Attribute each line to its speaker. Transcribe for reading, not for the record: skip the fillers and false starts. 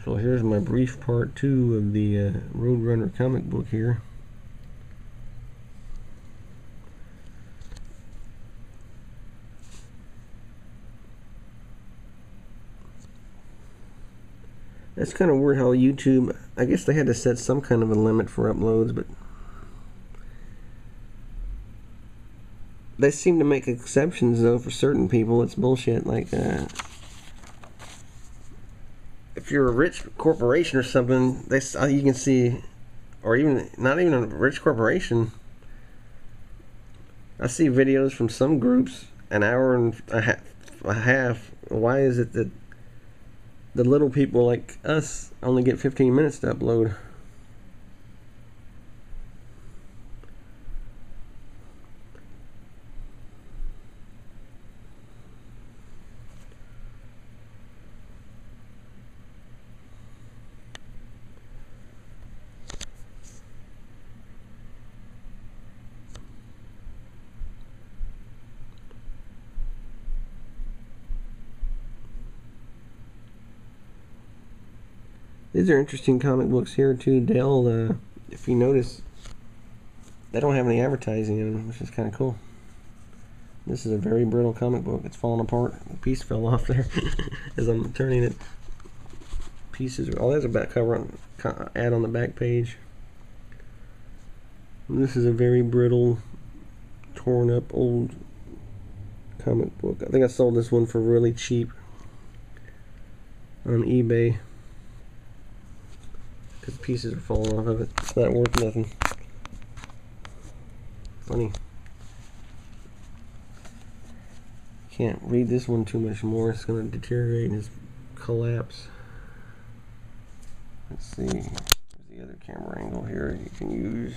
Speaker 1: So here's my brief part 2 of the Roadrunner comic book here. That's kind of weird how YouTube, I guess they had to set some kind of a limit for uploads, but they seem to make exceptions though for certain people. It's bullshit. Like if you're a rich corporation or something, you can see, or even not even a rich corporation, I see videos from some groups an hour and a half. Why is it that the little people like us only get 15 minutes to upload? These are interesting comic books here too, Dale. If you notice, they don't have any advertising in them, which is kind of cool. This is a very brittle comic book. It's falling apart. A piece fell off there as I'm turning it. Pieces. Oh, there's a back cover ad on the back page. And this is a very brittle, torn up old comic book. I think I sold this one for really cheap on eBay, because pieces are falling off of it. It's not worth nothing. Funny. Can't read this one too much more. It's going to deteriorate and just collapse. Let's see. There's the other camera angle here you can use.